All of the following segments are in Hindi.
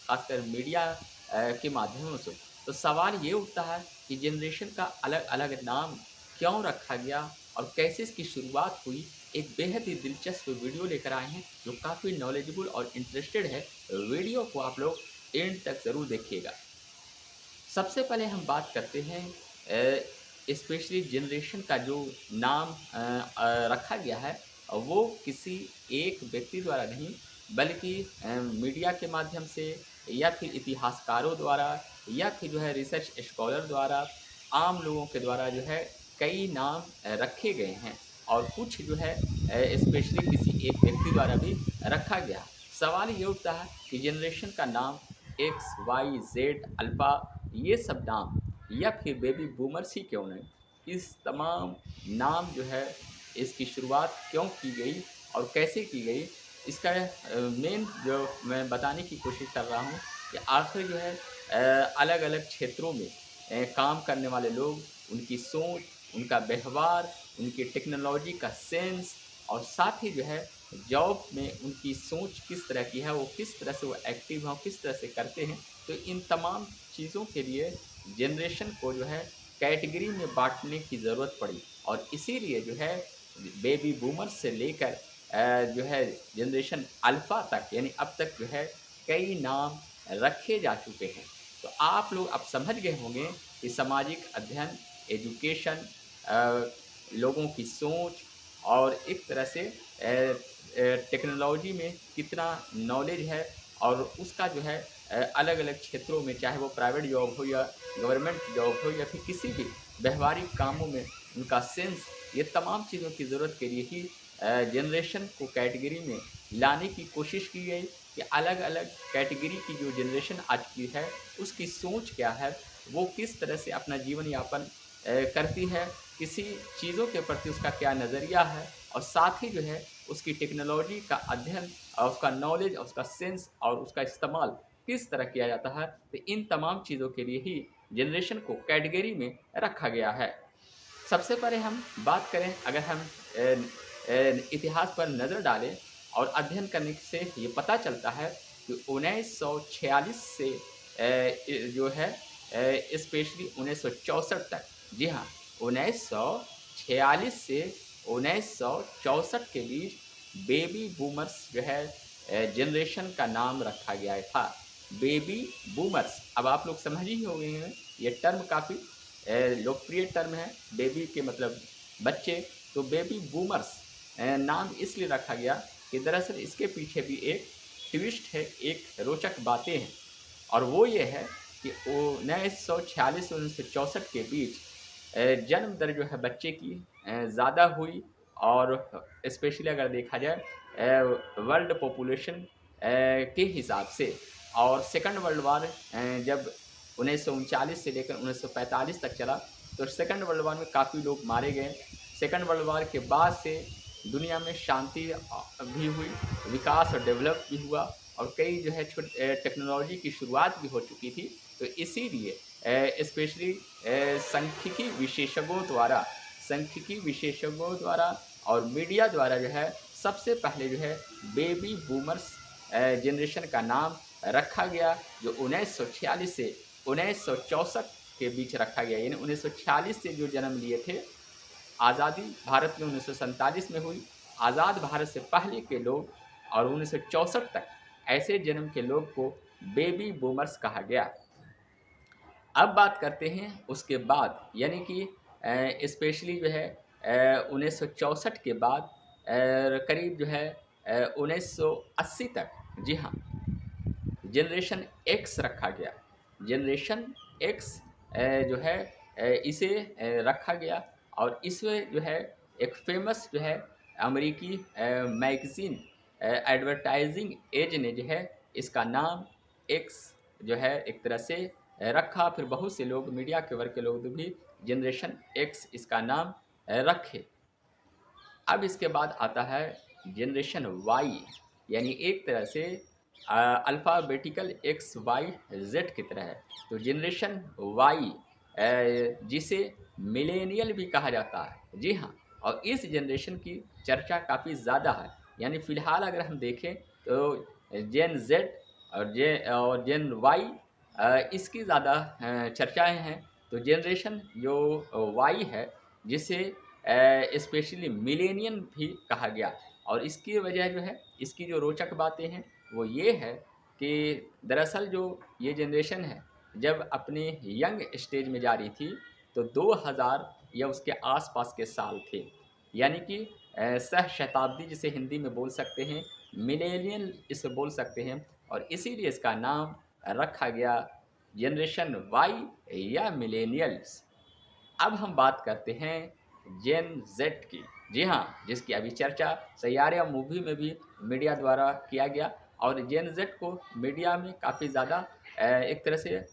खासकर मीडिया के माध्यमों से, तो सवाल ये उठता है कि जनरेशन का अलग-अलग नाम क्यों रखा गया और कैसे इसकी शुरुआत हुई। एक बेहद ही दिलचस्प वीडियो लेकर आए हैं जो काफ़ी नॉलेजेबल और इंटरेस्टेड है। वीडियो को आप लोग एंड तक ज़रूर देखिएगा। सबसे पहले हम बात करते हैं स्पेशली जनरेशन का जो नाम रखा गया है, वो किसी एक व्यक्ति द्वारा नहीं, बल्कि मीडिया के माध्यम से या फिर इतिहासकारों द्वारा या फिर जो है रिसर्च स्कॉलर द्वारा, आम लोगों के द्वारा जो है कई नाम रखे गए हैं और कुछ जो है स्पेशली किसी एक व्यक्ति द्वारा भी रखा गया। सवाल ये उठता है कि जनरेशन का नाम एक्स, वाई, ज़ेड, अल्फ़ा, ये सब नाम या फिर बेबी बूमर्स ही क्यों नहीं, इस तमाम नाम जो है इसकी शुरुआत क्यों की गई और कैसे की गई, इसका मेन जो मैं बताने की कोशिश कर रहा हूँ कि आखिर जो है अलग-अलग क्षेत्रों में काम करने वाले लोग, उनकी सोच, उनका व्यवहार, उनकी टेक्नोलॉजी का सेंस और साथ ही जो है जॉब में उनकी सोच किस तरह की है, वो किस तरह से वो एक्टिव हैं, किस तरह से करते हैं। तो इन तमाम चीज़ों के लिए जनरेशन को जो है कैटेगरी में बाँटने की ज़रूरत पड़ी और इसीलिए जो है बेबी बूमर्स से लेकर जो है जनरेशन अल्फ़ा तक, यानी अब तक जो है कई नाम रखे जा चुके हैं। तो आप लोग अब समझ गए होंगे कि सामाजिक अध्ययन, एजुकेशन, लोगों की सोच और एक तरह से टेक्नोलॉजी में कितना नॉलेज है और उसका जो है अलग-अलग क्षेत्रों में, चाहे वो प्राइवेट जॉब हो या गवर्नमेंट जॉब हो या फिर किसी भी व्यावहारिक कामों में उनका सेंस, ये तमाम चीज़ों की ज़रूरत के लिए ही जनरेशन को कैटेगरी में लाने की कोशिश की गई कि अलग-अलग कैटेगरी की जो जनरेशन आज की है, उसकी सोच क्या है, वो किस तरह से अपना जीवन यापन करती है, किसी चीज़ों के प्रति उसका क्या नज़रिया है और साथ ही जो है उसकी टेक्नोलॉजी का अध्ययन और उसका नॉलेज और उसका सेंस और उसका इस्तेमाल किस तरह किया जाता है। तो इन तमाम चीज़ों के लिए ही जनरेशन को कैटेगरी में रखा गया है। सबसे पहले हम बात करें, अगर हम इतिहास पर नज़र डालें और अध्ययन करने से ये पता चलता है कि 1946 से जो है स्पेशली 1964 तक, जी हाँ, 1946 से 1964 के बीच बेबी बूमर्स जो है जनरेशन का नाम रखा गया था। बेबी बूमर्स, अब आप लोग समझ ही हो गए हैं, ये टर्म काफ़ी लोकप्रिय टर्म है। बेबी के मतलब बच्चे, तो बेबी बूमर्स नाम इसलिए रखा गया कि दरअसल इसके पीछे भी एक ट्विस्ट है, एक रोचक बातें हैं और वो ये है कि 1946 से 1964 के बीच जन्म दर जो है बच्चे की ज़्यादा हुई और स्पेशली अगर देखा जाए वर्ल्ड पॉपुलेशन के हिसाब से, और सेकंड वर्ल्ड वॉर जब 1939 से लेकर 1945 तक चला, तो सेकंड वर्ल्ड वॉर में काफ़ी लोग मारे गए। सेकंड वर्ल्ड वॉर के बाद से दुनिया में शांति भी हुई, विकास और डेवलप भी हुआ और कई जो है टेक्नोलॉजी की शुरुआत भी हो चुकी थी। तो इसीलिए स्पेशली सांख्यिकी विशेषज्ञों द्वारा और मीडिया द्वारा जो है सबसे पहले जो है बेबी बूमर्स जनरेशन का नाम रखा गया, जो 1946 से 1964 के बीच रखा गया। यानी 1946 से जो जन्म लिए थे, आज़ादी भारत में 1947 में हुई, आज़ाद भारत से पहले के लोग और 1964 तक ऐसे जन्म के लोग को बेबी बूमर्स कहा गया। अब बात करते हैं उसके बाद, यानी कि स्पेशली जो है 1964 के बाद करीब जो है 1980 तक, जी हाँ, जनरेशन एक्स रखा गया। जनरेशन एक्स जो है इसे रखा गया और इसमें जो है एक फ़ेमस जो है अमेरिकी मैगज़ीन एडवर्टाइजिंग एज ने जो है इसका नाम एक्स जो है एक तरह से रखा। फिर बहुत से लोग, मीडिया के वर्ग के लोग भी जनरेशन एक्स इसका नाम रखे। अब इसके बाद आता है जनरेशन वाई, यानी एक तरह से अल्फ़ाबेटिकल एक्स वाई जेड की तरह है। तो जनरेशन वाई जिसे मिलेनियल भी कहा जाता है, जी हाँ, और इस जनरेशन की चर्चा काफ़ी ज़्यादा है। यानी फ़िलहाल अगर हम देखें तो जेन जेड और जेन वाई इसकी ज़्यादा चर्चाएँ हैं। तो जनरेशन जो वाई है, जिसे स्पेशली मिलेनियन भी कहा गया, और इसकी वजह जो है, इसकी जो रोचक बातें हैं वो ये है कि दरअसल जो ये जनरेशन है, जब अपने यंग स्टेज में जा रही थी, तो 2000 या उसके आस-पास के साल थे। यानी कि सहस्त्राब्दी जिसे हिंदी में बोल सकते हैं, मिलेनियल इसे बोल सकते हैं, और इसीलिए इसका नाम रखा गया जनरेशन वाई या मिलेनियल्स। अब हम बात करते हैं जेन ज़ेड की। जी हाँ, जिसकी अभी चर्चा सैयारा मूवी में भी मीडिया द्वारा किया गया, और जेन ज़ेड को मीडिया में काफ़ी ज़्यादा एक तरह से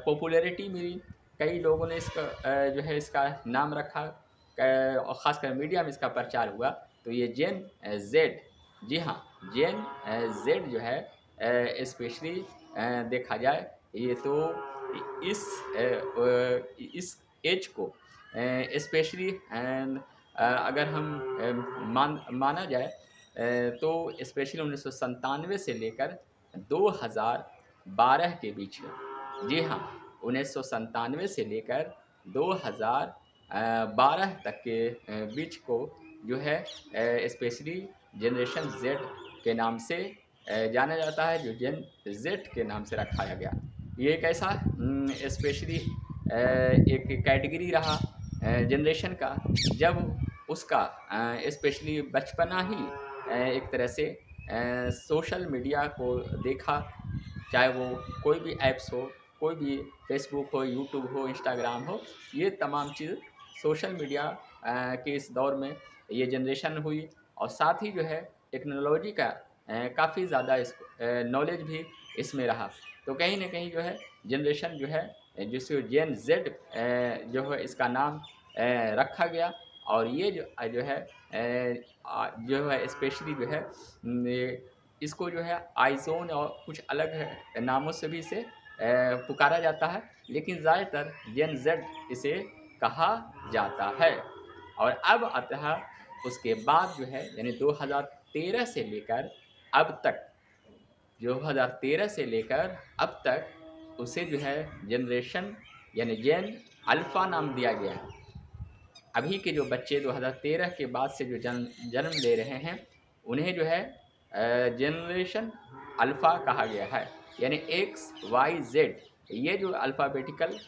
पॉपुलैरिटी मिली। कई लोगों ने इसका जो है इसका नाम रखा, और ख़ासकर मीडिया में इसका प्रचार हुआ। तो ये जेन ज़ेड, जी हाँ, जेन ज़ेड जो है स्पेशली देखा जाए, ये तो इस इस एज को स्पेशली अगर हम माना जाए तो स्पेशली 1997 से लेकर 2012 के बीच में। जी हाँ, 1997 से लेकर 2012 तक के बीच को जो है स्पेशली जनरेशन ज़ेड के नाम से जाना जाता है, जो जेन ज़ेड के नाम से रखाया गया। ये एक ऐसा स्पेशली एक कैटेगरी रहा जनरेशन का, जब उसका स्पेशली बचपना ही एक तरह से सोशल मीडिया को देखा, चाहे वो कोई भी ऐप्स हो, कोई भी फ़ेसबुक हो, यूट्यूब हो, इंस्टाग्राम हो, ये तमाम चीज़ सोशल मीडिया के इस दौर में ये जनरेशन हुई, और साथ ही जो है टेक्नोलॉजी का काफ़ी ज़्यादा नॉलेज भी इसमें रहा। तो कहीं न कहीं जो है जनरेशन जो है जिसे जेन ज़ेड जो है इसका नाम रखा गया, और ये जो है जो है स्पेशली जो है ये इसको जो है आइज़ोन और कुछ अलग नामों से भी इसे पुकारा जाता है, लेकिन ज़्यादातर जेन ज़ेड इसे कहा जाता है। और अब अतः उसके बाद जो है, यानी 2013 से लेकर अब तक, 2013 से लेकर अब तक उसे जो है जनरेशन यानी जेन अल्फ़ा नाम दिया गया है। अभी के जो बच्चे 2013 के बाद से जो जन्म ले रहे हैं, उन्हें जो है जनरेशन अल्फ़ा कहा गया है। यानी एक्स, वाई, ज़ेड, ये जो अल्फ़ाबेटिकल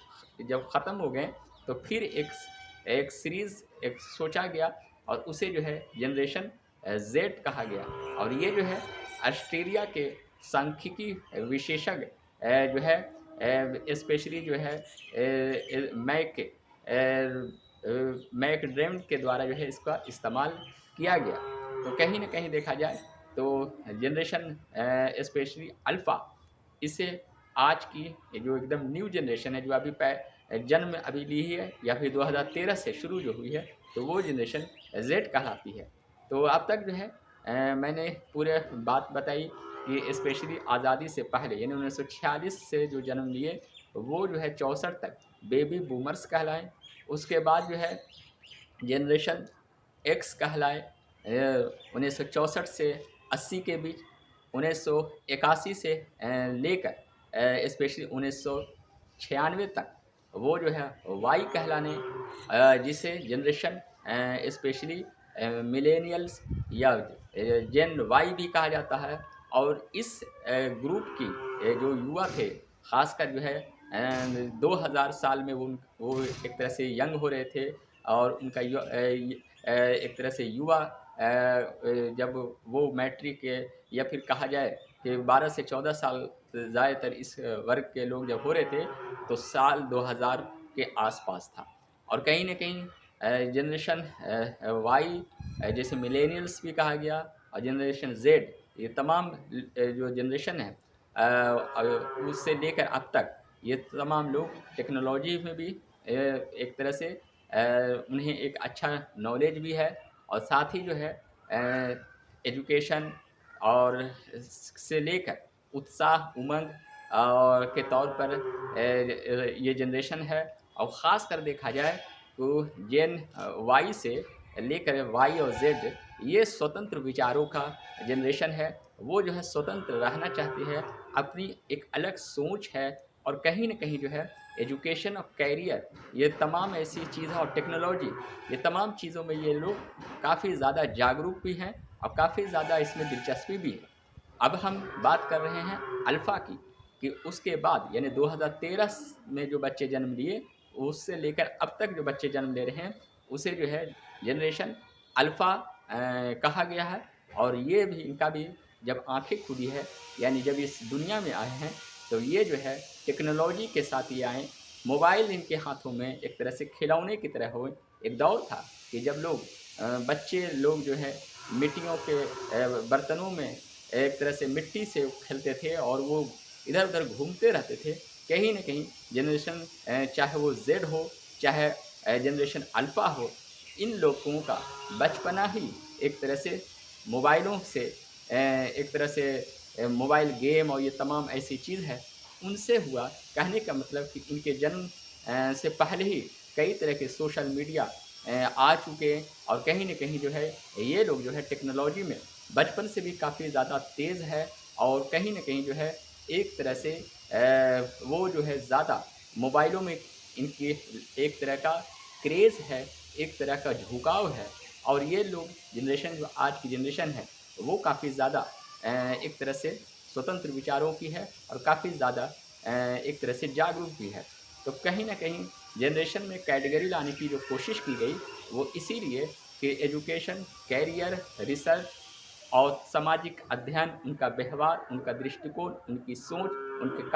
जब ख़त्म हो गए, तो फिर एक एक सीरीज़ एक सोचा गया, और उसे जो है जनरेशन ज़ेड कहा गया। और ये जो है ऑस्ट्रेलिया के सांख्यिकी विशेषज्ञ जो है स्पेशली जो है मैकड्रेम्ड के द्वारा जो है इसका इस्तेमाल किया गया। तो कहीं न कहीं देखा जाए तो जनरेशन स्पेशली अल्फ़ा, इसे आज की ये जो एकदम न्यू जनरेशन है, जो अभी जन्म अभी ली है, या फिर 2013 से शुरू जो हुई है, तो वो जनरेशन ज़ेड कहलाती है। तो अब तक जो है मैंने पूरे बात बताई कि स्पेशली आज़ादी से पहले, यानी 1946 से जो जन्म लिए, वो जो है 64 तक बेबी बूमर्स कहलाएँ। उसके बाद जो है जनरेशन एक्स कहलाए 1964 से 80 के बीच, 1981 से लेकर स्पेशली 1996 तक वो जो है वाई कहलाने, जिसे जनरेशन स्पेशली मिलेनियल्स या जेन वाई भी कहा जाता है। और इस ग्रुप की जो युवा थे, ख़ासकर जो है 2000 साल में वो एक तरह से यंग हो रहे थे, और उनका एक तरह से युवा जब वो मैट्रिक या फिर कहा जाए कि 12 से 14 साल ज़्यादातर इस वर्ग के लोग जब हो रहे थे, तो साल 2000 के आसपास था। और कहीं न कहीं जनरेशन वाई जैसे मिलेनियल्स भी कहा गया, और जनरेशन ज़ेड, ये तमाम जो जनरेशन है उससे लेकर अब तक ये तमाम लोग टेक्नोलॉजी में भी एक तरह से उन्हें एक अच्छा नॉलेज भी है, और साथ ही जो है एजुकेशन और से लेकर उत्साह, उमंग और के तौर पर ये जनरेशन है। और ख़ासकर देखा जाए तो जेन वाई से लेकर वाई और ज़ेड, ये स्वतंत्र विचारों का जनरेशन है। वो जो है स्वतंत्र रहना चाहती है, अपनी एक अलग सोच है और कहीं न कहीं जो है एजुकेशन और करियर ये तमाम ऐसी चीज़ें और टेक्नोलॉजी ये तमाम चीज़ों में ये लोग काफ़ी ज़्यादा जागरूक भी हैं और काफ़ी ज़्यादा इसमें दिलचस्पी भी है। अब हम बात कर रहे हैं अल्फ़ा की, कि उसके बाद यानी 2013 में जो बच्चे जन्म लिए, उससे लेकर अब तक जो बच्चे जन्म ले रहे हैं, उसे जो है जनरेशन अल्फ़ा कहा गया है। और ये भी इनका भी जब आँखें खुली है, यानी जब इस दुनिया में आए हैं, तो ये जो है टेक्नोलॉजी के साथ ही आए। मोबाइल इनके हाथों में एक तरह से खिलौने की तरह हो। एक दौर था कि जब लोग बच्चे लोग जो है मिट्टियों के बर्तनों में एक तरह से मिट्टी से खेलते थे और वो इधर-उधर घूमते रहते थे। कहीं न कहीं जनरेशन चाहे वो ज़ेड हो, चाहे जनरेशन अल्फ़ा हो, इन लोगों का बचपना ही एक तरह से मोबाइलों से एक तरह से मोबाइल गेम और ये तमाम ऐसी चीज़ है, उनसे हुआ। कहने का मतलब कि इनके जन्म से पहले ही कई तरह के सोशल मीडिया आ चुके हैं और कहीं न कहीं जो है ये लोग जो है टेक्नोलॉजी में बचपन से भी काफ़ी ज़्यादा तेज़ है और कहीं न कहीं जो है एक तरह से वो जो है ज़्यादा मोबाइलों में इनकी एक तरह का क्रेज़ है, एक तरह का झुकाव है। और ये लोग जनरेशन जो आज की जनरेशन है, वो काफ़ी ज़्यादा एक तरह से स्वतंत्र विचारों की है और काफ़ी ज़्यादा एक तरह से जागरूक भी है। तो कहीं न कहीं जनरेशन में कैटेगरी लाने की जो कोशिश की गई, वो इसीलिए कि एजुकेशन, करियर, रिसर्च और सामाजिक अध्ययन, उनका व्यवहार, उनका दृष्टिकोण, उनकी सोच, उनके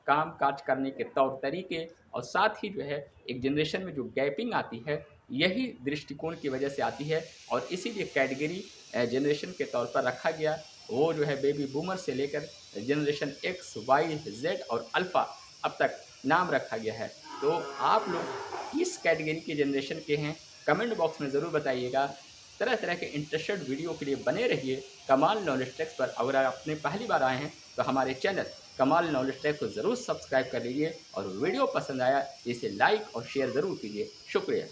काम-काज करने के तौर-तरीके और साथ ही जो है एक जनरेशन में जो गैपिंग आती है, यही दृष्टिकोण की वजह से आती है और इसीलिए कैटेगरी जनरेशन के तौर पर रखा गया। वो जो है बेबी बूमर से लेकर जनरेशन एक्स, वाई, ज़ेड और अल्फ़ा अब तक नाम रखा गया है। तो आप लोग किस कैटेगरी के जनरेशन के हैं? कमेंट बॉक्स में ज़रूर बताइएगा। तरह-तरह के इंटरेस्टेड वीडियो के लिए बने रहिए कमाल नॉलेज टेक्स पर। अगर आपने पहली बार आए हैं, तो हमारे चैनल कमाल नॉलेज टेक को ज़रूर सब्सक्राइब कर लीजिए और वीडियो पसंद आया तो इसे लाइक और शेयर ज़रूर कीजिए। शुक्रिया।